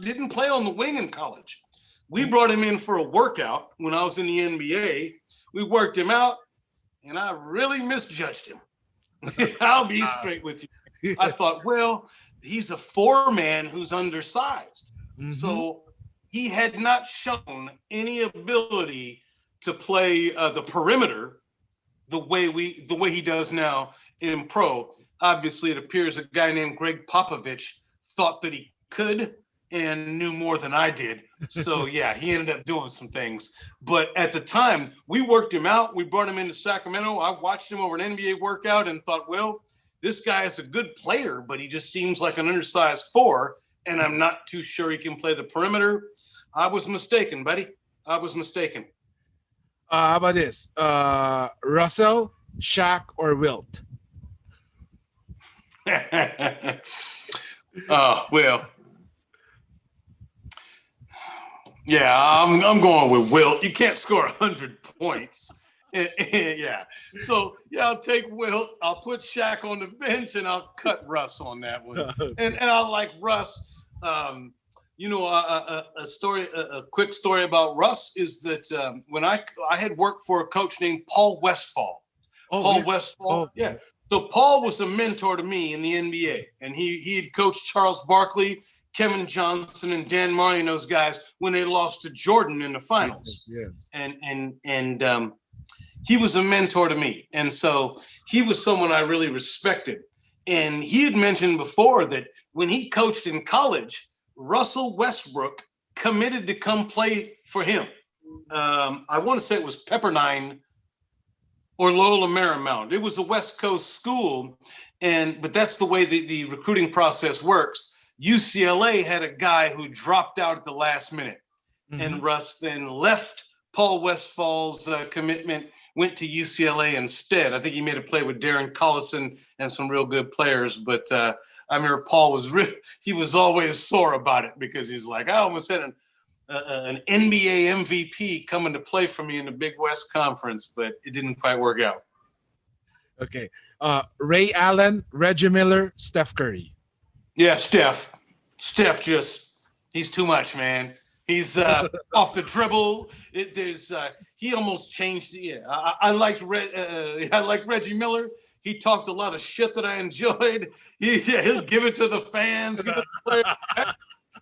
didn't play on the wing in college. We brought him in for a workout when I was in the NBA. We worked him out, and I really misjudged him. I'll be straight with you. I thought, well, he's a four-man who's undersized. Mm-hmm. So he had not shown any ability to play the perimeter the way he does now in pro. Obviously, it appears a guy named Greg Popovich thought that he could and knew more than I did. So, yeah, he ended up doing some things. But at the time, we worked him out. We brought him into Sacramento. I watched him over an NBA workout and thought, well, this guy is a good player, but he just seems like an undersized four, and I'm not too sure he can play the perimeter. I was mistaken, buddy. I was mistaken. How about this? Russell, Shaq, or Wilt? Well, yeah, I'm going with Wilt. You can't score 100 points. Yeah. So, yeah, I'll take Wilt. I'll put Shaq on the bench, and I'll cut Russ on that one. And I like Russ. A quick story about Russ is that when I had worked for a coach named Paul Westphal. Westphal. Yeah. So Paul was a mentor to me in the NBA, and he had coached Charles Barkley, Kevin Johnson, and Dan Marley and those guys when they lost to Jordan in the finals. Yes. And he was a mentor to me, and so he was someone I really respected. And he had mentioned before that when he coached in college, Russell Westbrook committed to come play for him. I want to say it was Pepperdine or Loyola Marymount. It was a West Coast school, but that's the way the recruiting process works. UCLA had a guy who dropped out at the last minute, and Russ then left Paul Westphal's commitment, went to UCLA instead. I think he made a play with Darren Collison and some real good players, but I remember Paul was always sore about it because he's like, I almost had an NBA MVP coming to play for me in the Big West Conference, but it didn't quite work out. Okay. Ray Allen, Reggie Miller, Steph Curry. Yeah, Steph he's too much, man. He's off the dribble. He almost changed. Yeah, I liked Reggie Miller. He talked a lot of shit that I enjoyed. He'll give it to the fans.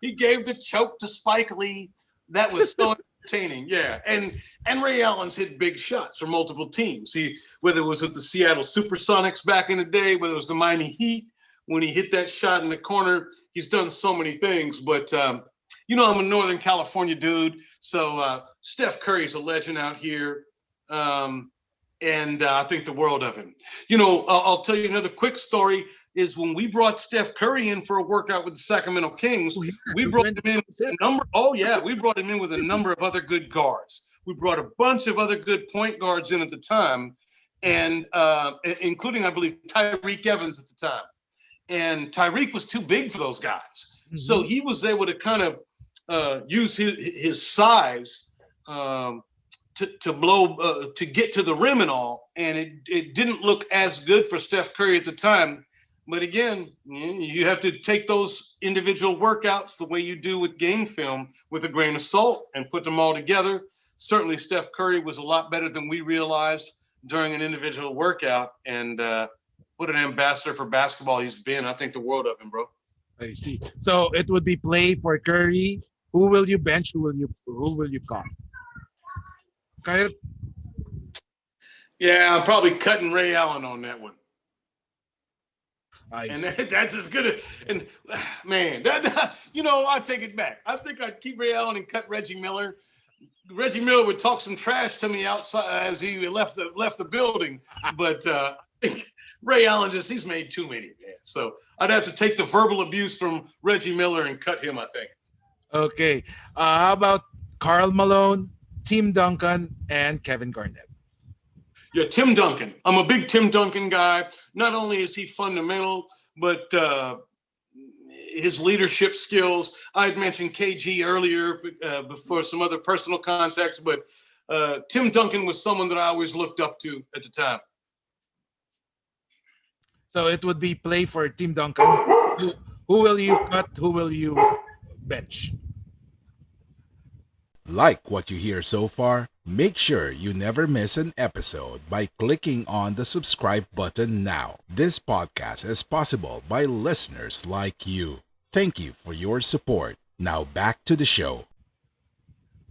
He gave the choke to Spike Lee. That was so entertaining. Yeah, and Ray Allen's hit big shots for multiple teams. Whether it was with the Seattle Supersonics back in the day, whether it was the Miami Heat when he hit that shot in the corner. He's done so many things, but I'm a Northern California dude, so Steph Curry's a legend out here, and I think the world of him. I'll tell you another quick story. Is when we brought Steph Curry in for a workout with the Sacramento Kings, we brought him in with a number. Oh yeah, we brought him in with a number of other good guards. We brought a bunch of other good point guards in at the time, and including I believe Tyreke Evans at the time. And Tyreke was too big for those guys, so he was able to kind of use his size to blow to get to the rim and all, and it didn't look as good for Steph Curry at the time. But again, you have to take those individual workouts the way you do with game film with a grain of salt and put them all together. Certainly, Steph Curry was a lot better than we realized during an individual workout, and what an ambassador for basketball he's been. I think the world of him, bro. I see. So it would be play for Curry. Who will you bench? Who will you cut? Kyle? Yeah, I'm probably cutting Ray Allen on that one. And see. that's as good as, and man, I take it back. I think I'd keep Ray Allen and cut Reggie Miller. Reggie Miller would talk some trash to me outside as he left the building, but Ray Allen he's made too many, man. So I'd have to take the verbal abuse from Reggie Miller and cut him, I think. Okay. How about Karl Malone, Tim Duncan, and Kevin Garnett? Yeah, Tim Duncan. I'm a big Tim Duncan guy. Not only is he fundamental, but his leadership skills. I had mentioned KG earlier before some other personal context, but Tim Duncan was someone that I always looked up to at the time. So it would be play for Tim Duncan. Who will you cut? Who will you bench? Like what you hear so far? Make sure you never miss an episode by clicking on the subscribe button now. This podcast is possible by listeners like you. Thank you for your support. Now back to the show.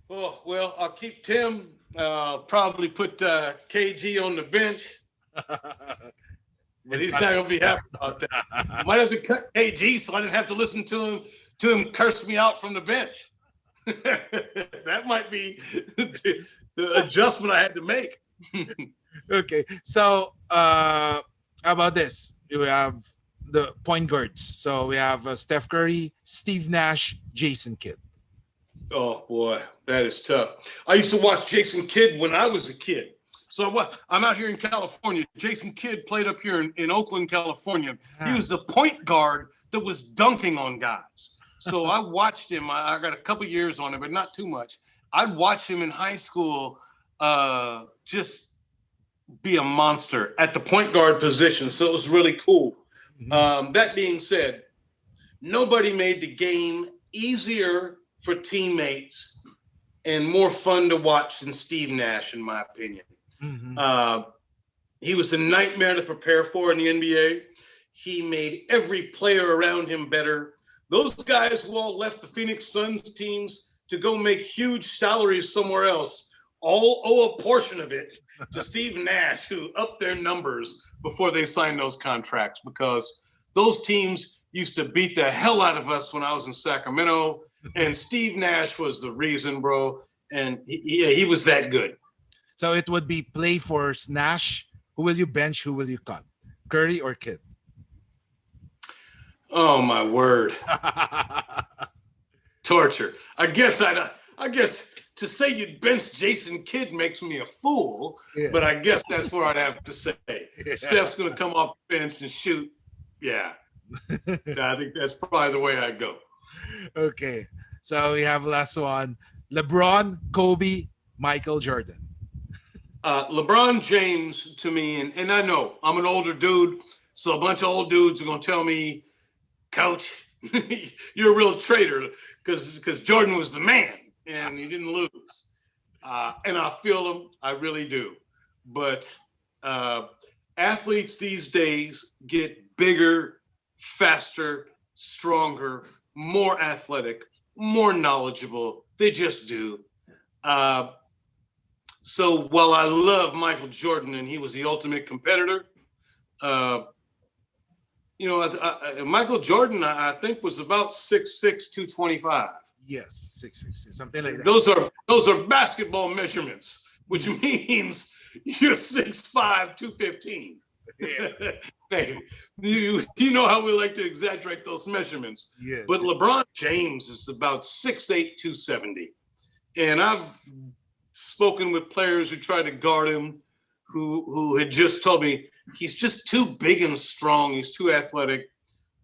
Oh, well, I'll keep Tim. Probably put KG on the bench. But he's not going to be happy about that. I might have to cut KG so I didn't have to listen to him curse me out from the bench. That might be the adjustment I had to make. Okay. So how about this? You have the point guards. So we have Steph Curry, Steve Nash, Jason Kidd. Oh, boy, that is tough. I used to watch Jason Kidd when I was a kid. So I'm out here in California. Jason Kidd played up here in Oakland, California. He was the point guard that was dunking on guys. So I watched him. I got a couple years on him, but not too much. I'd watch him in high school just be a monster at the point guard position. So it was really cool. Mm-hmm. That being said, nobody made the game easier for teammates and more fun to watch than Steve Nash, in my opinion. Mm-hmm. He was a nightmare to prepare for in the NBA. He made every player around him better. Those guys who all left the Phoenix Suns teams to go make huge salaries somewhere else all owe a portion of it to Steve Nash, who upped their numbers before they signed those contracts, because those teams used to beat the hell out of us when I was in Sacramento, and Steve Nash was the reason, bro, and he was that good. So it would be play for Nash. Who will you bench? Who will you cut? Curry or Kidd? Oh my word! Torture. I guess to say you'd bench Jason Kidd makes me a fool, but I guess that's what I'd have to say. Yeah. Steph's going to come off the bench and shoot. Yeah, I think that's probably the way I'd go. Okay, so we have last one: LeBron, Kobe, Michael Jordan. LeBron James to me, and I know I'm an older dude, so a bunch of old dudes are going to tell me, Coach, you're a real traitor because Jordan was the man and he didn't lose. And I feel him. I really do. But athletes these days get bigger, faster, stronger, more athletic, more knowledgeable. They just do. So while I love Michael Jordan and he was the ultimate competitor, Michael Jordan, I think, was about 6'6", 225. Yes, 6'6", something like that. Those are basketball measurements, which means you're 6'5", 215. Yeah. Hey, you know how we like to exaggerate those measurements. Yes. But LeBron James is about 6'8", 270. And I've spoken with players who tried to guard him, who had just told me he's just too big and strong. He's too athletic.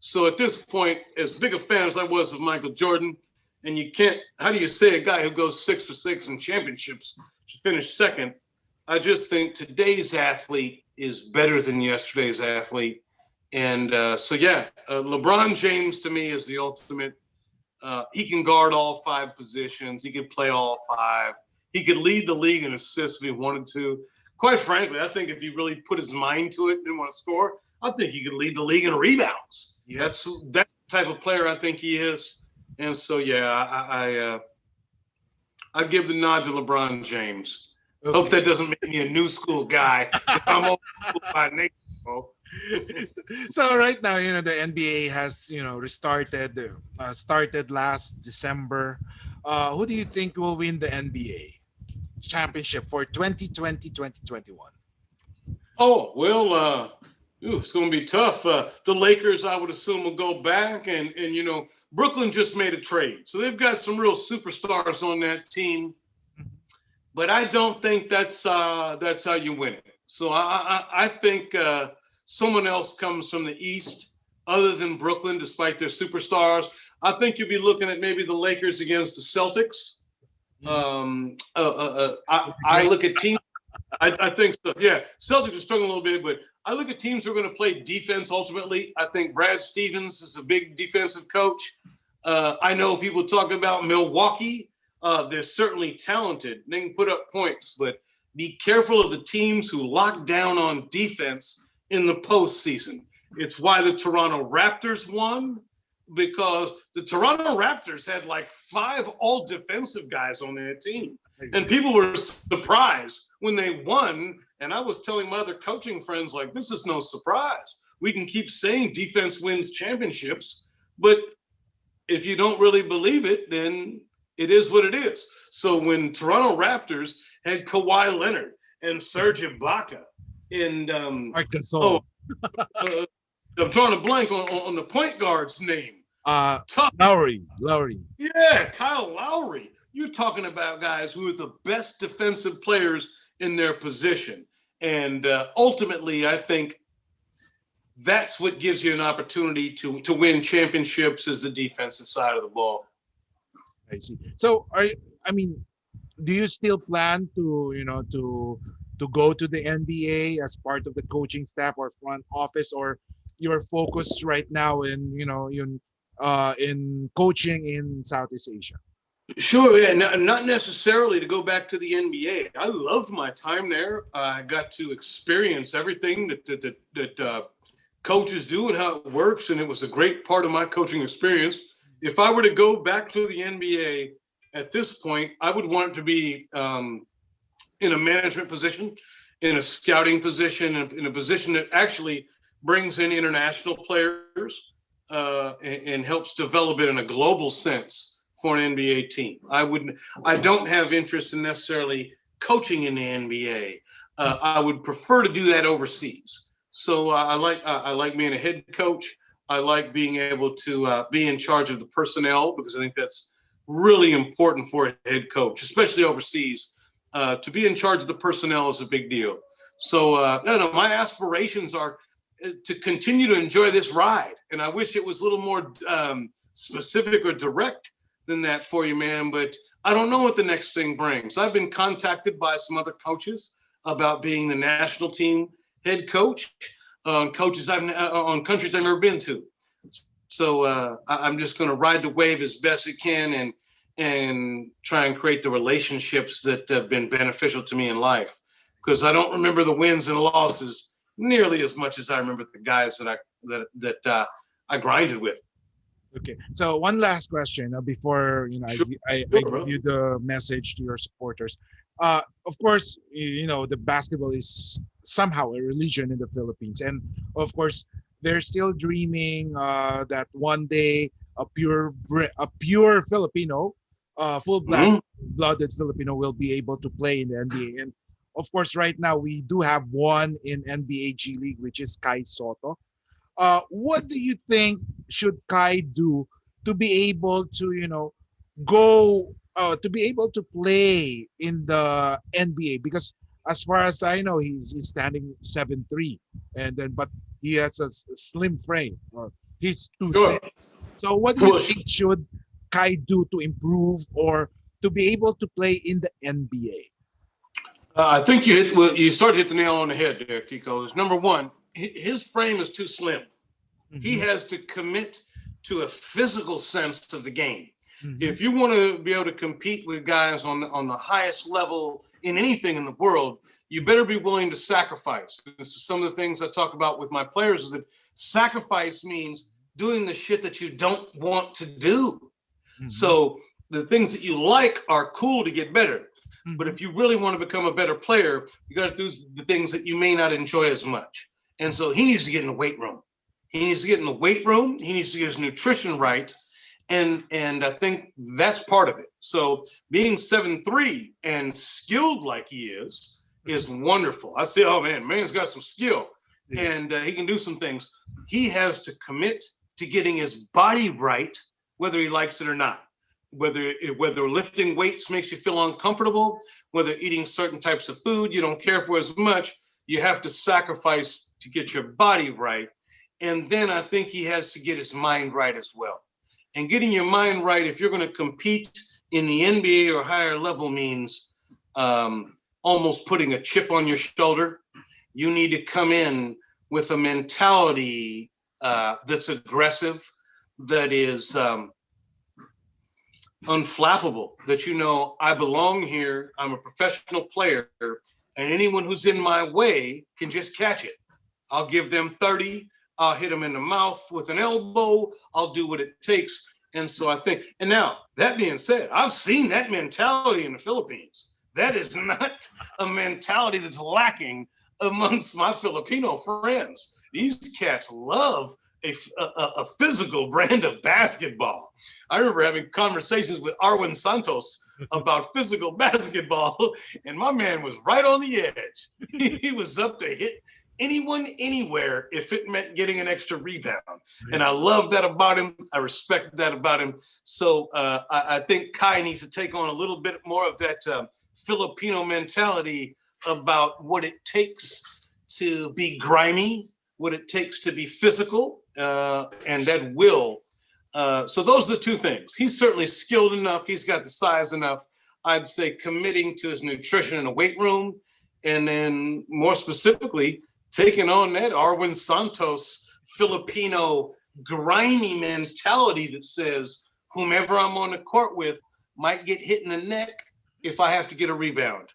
So at this point, as big a fan as I was of Michael Jordan, and you can't, how do you say a guy who goes 6 for 6 in championships should finish second? I just think today's athlete is better than yesterday's athlete. And LeBron James to me is the ultimate. He can guard all 5 positions. He can play all 5. He could lead the league in assists if he wanted to. Quite frankly, I think if he really put his mind to it and didn't want to score, I think he could lead the league in rebounds. Yeah. That's the type of player I think he is. And so, I give the nod to LeBron James. Okay. Hope that doesn't make me a new school guy. I'm old school by nature, bro. So right now, the NBA has, restarted, started last December. Who do you think will win the NBA championship for 2020-2021? Oh, well, it's going to be tough. The Lakers, I would assume, will go back. And Brooklyn just made a trade. So they've got some real superstars on that team. But I don't think that's how you win it. So I think someone else comes from the East other than Brooklyn, despite their superstars. I think you'll be looking at maybe the Lakers against the Celtics. I look at teams. I think so. Yeah, Celtics are struggling a little bit, but I look at teams who are going to play defense ultimately. I think Brad Stevens is a big defensive coach. I know people talk about Milwaukee. They're certainly talented. They can put up points, but be careful of the teams who lock down on defense in the postseason. It's why the Toronto Raptors won, because the Toronto Raptors had like 5 all defensive guys on their team. And people were surprised when they won. And I was telling my other coaching friends, like, this is no surprise. We can keep saying defense wins championships, but if you don't really believe it, then it is what it is. So when Toronto Raptors had Kawhi Leonard and Serge Ibaka and I'm drawing a blank on the point guard's name. Lowry. Yeah, Kyle Lowry. You're talking about guys who are the best defensive players in their position. And ultimately, I think that's what gives you an opportunity to win championships, is the defensive side of the ball. I see. So, do you still plan to go to the NBA as part of the coaching staff or front office, or your focus right now in coaching in Southeast Asia? Sure, yeah, not necessarily to go back to the NBA. I loved my time there. I got to experience everything that coaches do and how it works, and it was a great part of my coaching experience. If I were to go back to the NBA at this point, I would want it to be in a management position, in a scouting position, in a position that actually brings in international players and helps develop it in a global sense for an NBA team. I don't have interest in necessarily coaching in the NBA. I would prefer to do that overseas. So I like being a head coach. I like being able to be in charge of the personnel, because I think that's really important for a head coach, especially overseas. To be in charge of the personnel is a big deal. So my aspirations are to continue to enjoy this ride. And I wish it was a little more specific or direct than that for you, man. But I don't know what the next thing brings. I've been contacted by some other coaches about being the national team head coach on countries I've never been to. So I'm just going to ride the wave as best it can and try and create the relationships that have been beneficial to me in life. Because I don't remember the wins and losses nearly as much as I remember the guys that I grinded with. Okay, so one last question before Sure. I give you the message to your supporters. Of course, the basketball is somehow a religion in the Philippines, and of course, they're still dreaming that one day a pure Filipino, full-blooded Filipino will be able to play in the NBA. And of course, right now we do have one in NBA G League, which is Kai Soto. What do you think should Kai do to be able to, to be able to play in the NBA? Because as far as I know, he's standing 7'3", but he has a slim frame, or he's too Sure. thin. So what do you think should Kai do to improve or to be able to play in the NBA? I think you start to hit the nail on the head there, Kiko. Is number one, his frame is too slim. Mm-hmm. He has to commit to a physical sense of the game. Mm-hmm. If you want to be able to compete with guys on the highest level in anything in the world, you better be willing to sacrifice. This is some of the things I talk about with my players, is that sacrifice means doing the shit that you don't want to do. Mm-hmm. So the things that you like are cool to get better. Mm-hmm. But if you really want to become a better player, you got to do the things that you may not enjoy as much. And so he needs to get in the weight room. He needs to get in the weight room. He needs to get his nutrition right. And I think that's part of it. So being 7'3" and skilled like he is wonderful. I say, oh man, man's got some skill, and he can do some things. He has to commit to getting his body right, whether he likes it or not. Whether lifting weights makes you feel uncomfortable, whether eating certain types of food you don't care for as much, you have to sacrifice to get your body right. And then I think he has to get his mind right as well. And getting your mind right, if you're going to compete in the NBA or higher level, means almost putting a chip on your shoulder. You need to come in with a mentality that's aggressive, that is unflappable, that I belong here, I'm a professional player, and anyone who's in my way can just catch it. I'll give them 30, I'll hit them in the mouth with an elbow, I'll do what it takes. And so I think, and now that being said, I've seen that mentality in the Philippines. That is not a mentality that's lacking amongst my Filipino friends. These cats love a physical brand of basketball. I remember having conversations with Arwin Santos about physical basketball, and my man was right on the edge. He was up to hit anyone, anywhere, if it meant getting an extra rebound. And I love that about him. I respect that about him. So I think Kai needs to take on a little bit more of that Filipino mentality about what it takes to be grimy, what it takes to be physical, and that will. So those are the two things. He's certainly skilled enough. He's got the size enough. I'd say committing to his nutrition in the weight room, and then more specifically, taking on that Arwin Santos Filipino grimy mentality that says whomever I'm on the court with might get hit in the neck if I have to get a rebound.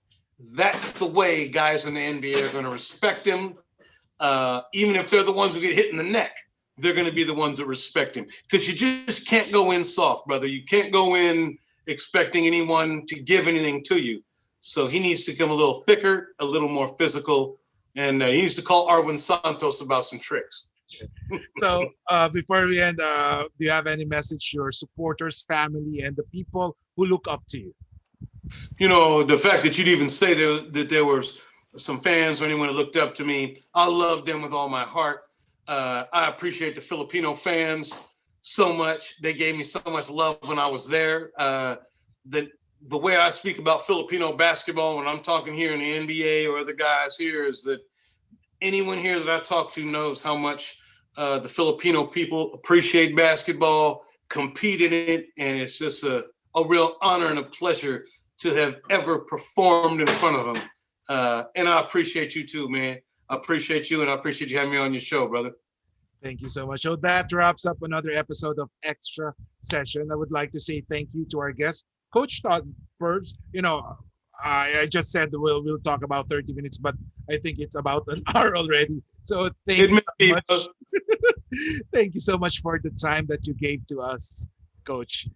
That's the way guys in the NBA are going to respect him. Even if they're the ones who get hit in the neck, they're going to be the ones that respect him. Because you just can't go in soft, brother. You can't go in expecting anyone to give anything to you. So he needs to come a little thicker, a little more physical, and he needs to call Arwin Santos about some tricks. So before we end, do you have any message to your supporters, family, and the people who look up to you? The fact that you'd even say that there was some fans or anyone that looked up to me, I love them with all my heart. I appreciate the Filipino fans so much. They gave me so much love when I was there. That the way I speak about Filipino basketball when I'm talking here in the NBA or other guys here is that anyone here that I talk to knows how much the Filipino people appreciate basketball, compete in it, and it's just a real honor and a pleasure to have ever performed in front of them. And I appreciate you too, man. I appreciate you, and I appreciate you having me on your show, brother. Thank you so much. So that wraps up another episode of Extra Session. I would like to say thank you to our guest, Coach Todd Purves. I just said we'll talk about 30 minutes, but I think it's about an hour already. So thank you so much. Thank you so much for the time that you gave to us, Coach.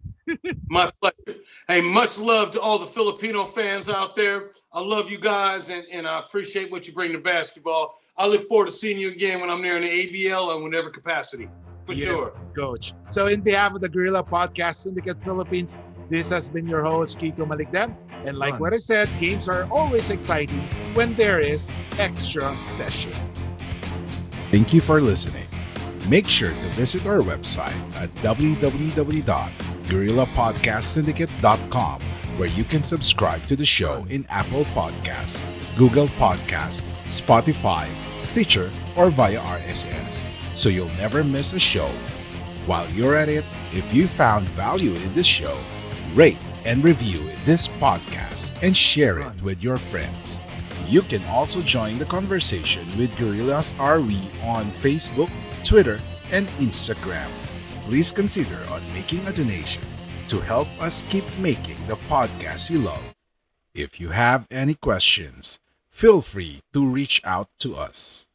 My pleasure. Hey, much love to all the Filipino fans out there. I love you guys, and I appreciate what you bring to basketball. I look forward to seeing you again when I'm there in the ABL and whatever capacity, for sure. Coach. So in behalf of the Guerrilla Podcast Syndicate Philippines, this has been your host, Kiko Maligdem. And like what I said, games are always exciting when there is Extra Session. Thank you for listening. Make sure to visit our website at www.guerrillapodcastsyndicate.com, where you can subscribe to the show in Apple Podcasts, Google Podcasts, Spotify, Stitcher, or via RSS, so you'll never miss a show. While you're at it, if you found value in this show, rate and review this podcast and share it with your friends. You can also join the conversation with Guerrillas RE on Facebook, Twitter, and Instagram. Please consider on making a donation to help us keep making the podcast you love. If you have any questions, feel free to reach out to us.